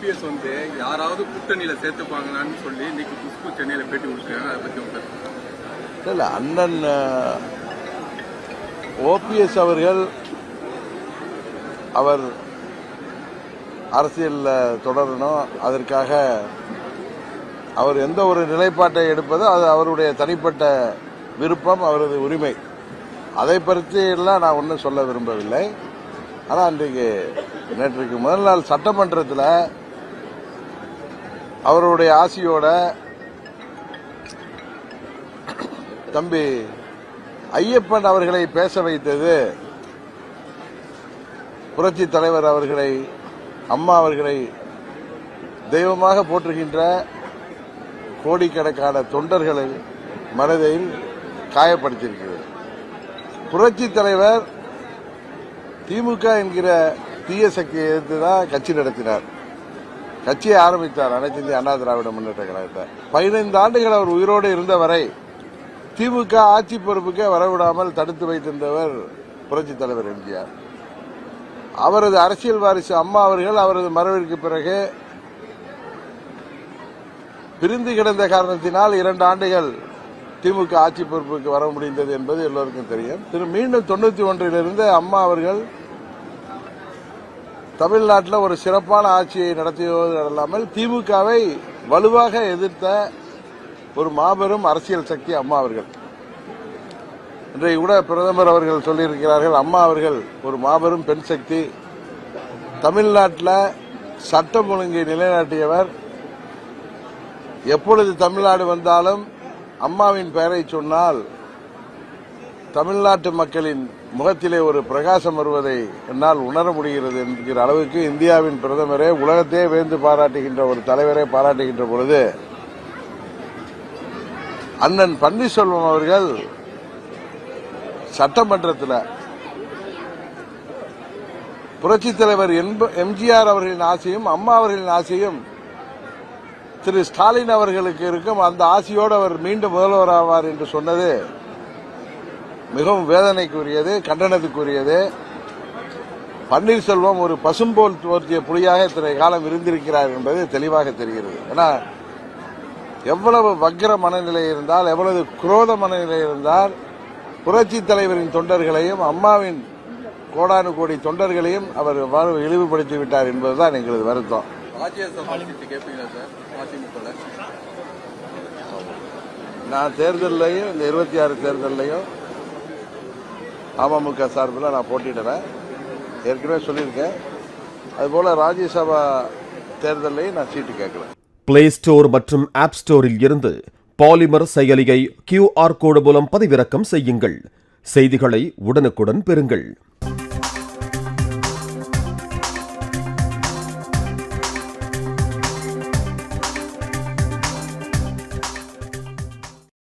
OPS வந்து யாராவது கூட்டணியில சேர்த்துப்பாங்களான்னு சொல்லி இன்னைக்கு குஷ்பு சென்னையில பேட்டி கொடுத்துருக்காங்க. அதை பத்தி உங்களுக்கு இல்லை, அண்ணன் ஓபிஎஸ் அவர்கள் அவர் அரசியலில் தொடரணும், அதற்காக அவர் எந்த ஒரு நிலைப்பாட்டை எடுப்பதோ அது அவருடைய தனிப்பட்ட விருப்பம், அவரது உரிமை. அதை பற்றியெல்லாம் நான் ஒன்றும் சொல்ல விரும்பவில்லை. ஆனால் நேற்றுக்கு முதல் நாள் சட்டமன்றத்தில் அவருடைய ஆசியோட தம்பி ஐயப்பன் அவர்களை பேச வைத்தது, புரட்சி தலைவர் அவர்களை, அம்மா அவர்களை தெய்வமாக போற்றுகின்ற கோடிக்கணக்கான தொண்டர்களை மனதில் காயப்படுத்தியிருக்கிறது. புரட்சி தலைவர் திமுக என்கிற தீய சக்தியை எதிர்த்து தான் கட்சி நடத்தினார், கட்சியை ஆரம்பித்தார், அனைத்து இந்திய அண்ணா திராவிட முன்னேற்ற கழகத்தை. 15 ஆண்டுகள் அவர் உயிரோடு இருந்தவரை திமுக ஆட்சி பொறுப்புக்கே வரவிடாமல் தடுத்து வைத்திருந்தவர் புரட்சி தலைவர் எம்ஜிஆர். அவரது அரசியல் வாரிசு அம்மா அவர்கள் அவரது மறைவிற்கு பிறகு பிரிந்து கிடந்த காரணத்தினால் 2 ஆண்டுகள் திமுக ஆட்சி பொறுப்புக்கு வர முடிந்தது என்பது எல்லோருக்கும் தெரியும். மீண்டும் 91 அம்மா அவர்கள் தமிழ்நாட்டில் ஒரு சிறப்பான ஆட்சியை நடத்தியது அல்லாமல் திமுகவை வலுவாக எதிர்த்த ஒரு மாபெரும் அரசியல் சக்தி அம்மா அவர்கள். இன்றைய கூட பிரதமர் அவர்கள் சொல்லியிருக்கிறார்கள், அம்மா அவர்கள் ஒரு மாபெரும் பெண் சக்தி, தமிழ்நாட்டில் சட்டம் ஒழுங்கை நிலைநாட்டியவர். எப்பொழுது தமிழ்நாடு வந்தாலும் அம்மாவின் பெயரை சொன்னால் தமிழ்நாட்டு மக்களின் முகத்திலே ஒரு பிரகாசம் வருவதை என்னால் உணர முடிகிறது என்கிற அளவுக்கு இந்தியாவின் பிரதமரே, உலகத்தையே வேந்து பாராட்டுகின்ற ஒரு தலைவரை பாராட்டுகின்ற பொழுது அண்ணன் பன்னீர்செல்வம் அவர்கள் சட்டமன்றத்தில் புரட்சித் தலைவர் எம்ஜிஆர் அவர்களின் ஆசையும் அம்மா அவர்களின் ஆசையும் திரு ஸ்டாலின் அவர்களுக்கு இருக்கும், அந்த ஆசையோடு அவர் மீண்டும் முதல்வர் ஆவார் என்று சொன்னது மிகவும் வேதனைக்குரியது, கண்டனத்துக்குரியது. பன்னீர்செல்வம் ஒரு பசும்போல் தோற்றிய புலியாக இத்தனை காலம் இருந்திருக்கிறார் என்பது தெளிவாக தெரிகிறது. ஏன்னா எவ்வளவு வக்கிர மனநிலை இருந்தால், எவ்வளவு குரோத மனநிலை இருந்தால் புரட்சி தலைவரின் தொண்டர்களையும் அம்மாவின் கோடானு கோடி தொண்டர்களையும் அவர் இழிவுபடுத்தி விட்டார் என்பதுதான் எங்களது வருத்தம். நான் தேர்தலையும் இந்த 26 தேர்தலையும் அமமுக சார்பில் நான் போட்டிடுறேன், ஏற்கனவே சொல்லியிருக்கேன். அதுபோல ராஜ்யசபா தேர்தலையும் நான் சீட்டு கேட்கிறேன். பிளே ஸ்டோர் மற்றும் ஆப் ஸ்டோரில் இருந்து பாலிமர் செயலியை QR கோடு மூலம் பதிவிறக்கம் செய்யுங்கள். செய்திகளை உடனுக்குடன் பெறுங்கள்.